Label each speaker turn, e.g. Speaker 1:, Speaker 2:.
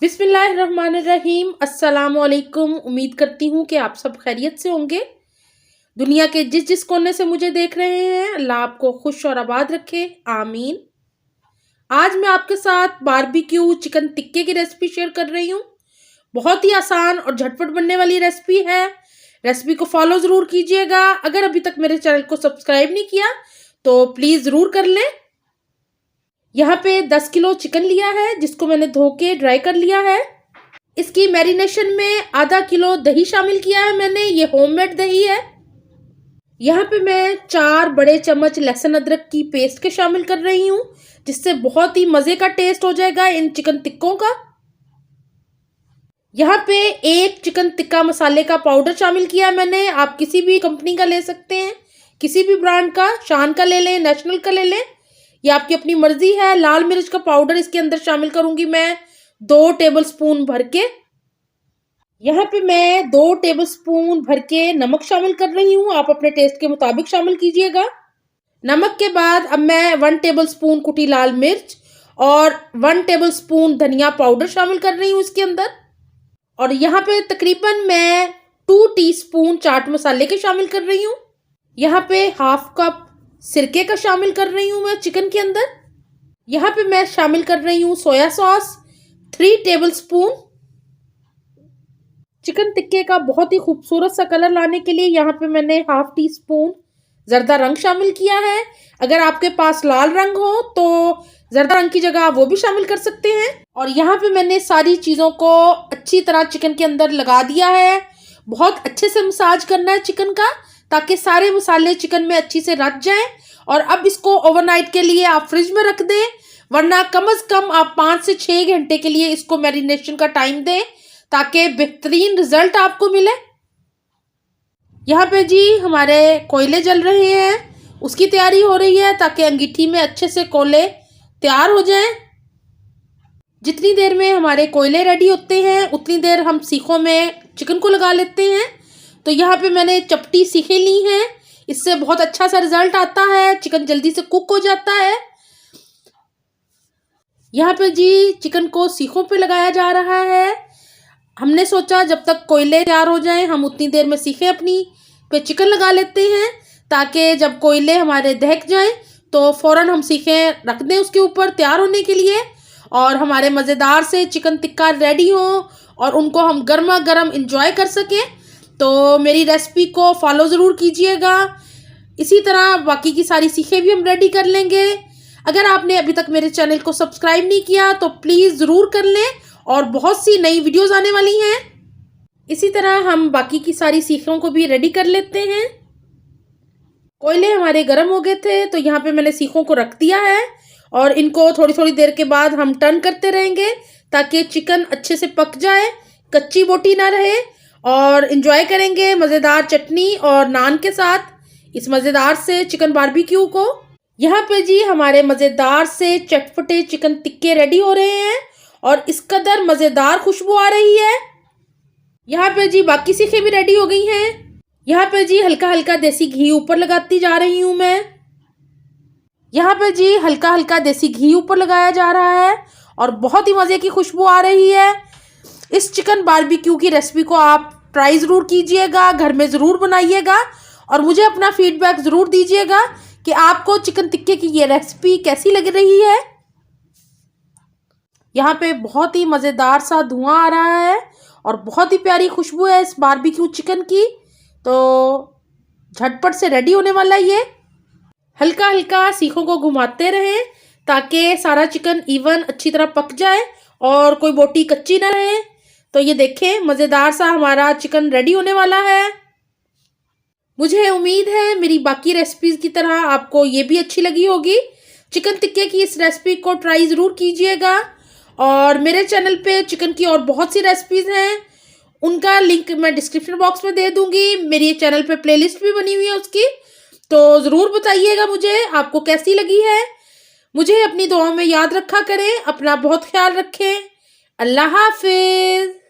Speaker 1: बिस्मिल्लाहिर्रहमानिर्रहीम। अस्सलाम वालेकुम। उम्मीद करती हूँ कि आप सब खैरियत से होंगे। दुनिया के जिस जिस कोने से मुझे देख रहे हैं, अल्लाह आपको खुश और आबाद रखे, आमीन। आज मैं आपके साथ बारबेक्यू चिकन टिक्के की रेसिपी शेयर कर रही हूँ। बहुत ही आसान और झटपट बनने वाली रेसिपी है। रेसिपी को फॉलो ज़रूर कीजिएगा। अगर अभी तक मेरे चैनल को सब्सक्राइब नहीं किया तो प्लीज़ ज़रूर कर लें। यहाँ पे 10 किलो चिकन लिया है, जिसको मैंने धो के ड्राई कर लिया है। इसकी मैरिनेशन में आधा किलो दही शामिल किया है मैंने, ये होममेड दही है। यहाँ पे मैं 4 बड़े चम्मच लहसुन अदरक की पेस्ट के शामिल कर रही हूँ, जिससे बहुत ही मज़े का टेस्ट हो जाएगा इन चिकन टिक्कों का। यहाँ पे 1 चिकन टिक्का मसाले का पाउडर शामिल किया मैंने। आप किसी भी कंपनी का ले सकते हैं, किसी भी ब्रांड का, शान का ले लें, नेशनल का ले लें, ये आपकी अपनी मर्जी है। लाल मिर्च का पाउडर इसके अंदर शामिल करूंगी मैं 2 टेबलस्पून भर के। यहाँ पे मैं 2 टेबलस्पून भर के नमक शामिल कर रही हूँ। आप अपने टेस्ट के मुताबिक शामिल कीजिएगा। नमक के बाद अब मैं 1 टेबलस्पून कुटी लाल मिर्च और 1 टेबलस्पून धनिया पाउडर शामिल कर रही हूँ इसके अंदर। और यहाँ पे तकरीबन मैं 2 टीस्पून चाट मसाले के शामिल कर रही हूँ। यहाँ पे हाफ कप सिरके का शामिल कर रही हूँ मैं चिकन के अंदर। यहाँ पे मैं शामिल कर रही हूँ सोया सॉस 3 टेबलस्पून। चिकन टिक्के का बहुत ही खूबसूरत सा कलर लाने के लिए यहाँ पे मैंने हाफ टी स्पून जर्दा रंग शामिल किया है। अगर आपके पास लाल रंग हो तो जर्दा रंग की जगह आप वो भी शामिल कर सकते हैं। और यहाँ पे मैंने सारी चीज़ों को अच्छी तरह चिकन के अंदर लगा दिया है। बहुत अच्छे से मसाज करना है चिकन का, ताकि सारे मसाले चिकन में अच्छी से रच जाएं। और अब इसको ओवरनाइट के लिए आप फ्रिज में रख दें, वरना कम से कम आप 5 से 6 घंटे के लिए इसको मैरिनेशन का टाइम दें, ताकि बेहतरीन रिजल्ट आपको मिले। यहाँ पे जी हमारे कोयले जल रहे हैं, उसकी तैयारी हो रही है, ताकि अंगीठी में अच्छे से कोयले तैयार हो जाएं। जितनी देर में हमारे कोयले रेडी होते हैं उतनी देर हम सीखों में चिकन को लगा लेते हैं। तो यहाँ पे मैंने चपटी सीखें ली हैं, इससे बहुत अच्छा सा रिजल्ट आता है, चिकन जल्दी से कुक हो जाता है। यहाँ पे जी चिकन को सीखों पे लगाया जा रहा है। हमने सोचा जब तक कोयले तैयार हो जाएं हम उतनी देर में सीखें अपनी पे चिकन लगा लेते हैं, ताकि जब कोयले हमारे दहक जाएं तो फ़ौरन हम सीखें रख दें उसके ऊपर तैयार होने के लिए, और हमारे मज़ेदार से चिकन टिक्का रेडी हो और उनको हम गर्मा गर्म इंजॉय कर सकें। तो मेरी रेसिपी को फॉलो ज़रूर कीजिएगा। इसी तरह बाकी की सारी सीखें भी हम रेडी कर लेंगे। अगर आपने अभी तक मेरे चैनल को सब्सक्राइब नहीं किया तो प्लीज़ ज़रूर कर लें, और बहुत सी नई वीडियोस आने वाली हैं। इसी तरह हम बाकी की सारी सीखों को भी रेडी कर लेते हैं। कोयले हमारे गर्म हो गए थे, तो यहाँ पे मैंने सीखों को रख दिया है, और इनको थोड़ी थोड़ी देर के बाद हम टर्न करते रहेंगे, ताकि चिकन अच्छे से पक जाए, कच्ची बोटी ना रहे। और इन्जॉय करेंगे मज़ेदार चटनी और नान के साथ इस मज़ेदार से चिकन बारबेक्यू को। यहाँ पे जी हमारे मज़ेदार से चटपटे चिकन टिक्के रेडी हो रहे हैं, और इस कदर मज़ेदार खुशबू आ रही है। यहाँ पे जी बाकी सीखें भी रेडी हो गई हैं। यहाँ पे जी हल्का हल्का देसी घी ऊपर लगाती जा रही हूँ मैं। यहाँ पे जी हल्का हल्का देसी घी ऊपर लगाया जा रहा है, और बहुत ही मज़े की खुशबू आ रही है। इस चिकन बारबेक्यू की रेसिपी को आप ट्राई ज़रूर कीजिएगा, घर में ज़रूर बनाइएगा, और मुझे अपना फीडबैक ज़रूर दीजिएगा कि आपको चिकन टिक्के की ये रेसिपी कैसी लग रही है। यहाँ पे बहुत ही मज़ेदार सा धुआं आ रहा है, और बहुत ही प्यारी खुशबू है इस बारबेक्यू चिकन की। तो झटपट से रेडी होने वाला है ये। हल्का हल्का सीखों को घुमाते रहें, ताकि सारा चिकन इवन अच्छी तरह पक जाए और कोई बोटी कच्ची ना रहे। तो ये देखें मज़ेदार सा हमारा चिकन रेडी होने वाला है। मुझे उम्मीद है मेरी बाकी रेसिपीज़ की तरह आपको ये भी अच्छी लगी होगी। चिकन टिक्के की इस रेसिपी को ट्राई ज़रूर कीजिएगा। और मेरे चैनल पे चिकन की और बहुत सी रेसिपीज़ हैं, उनका लिंक मैं डिस्क्रिप्शन बॉक्स में दे दूँगी। मेरी चैनल पे प्लेलिस्ट भी बनी हुई है उसकी, तो ज़रूर बताइएगा मुझे आपको कैसी लगी है। मुझे अपनी दुआओं में याद रखा करें। अपना बहुत ख्याल रखें। अल्लाह हाफिज़।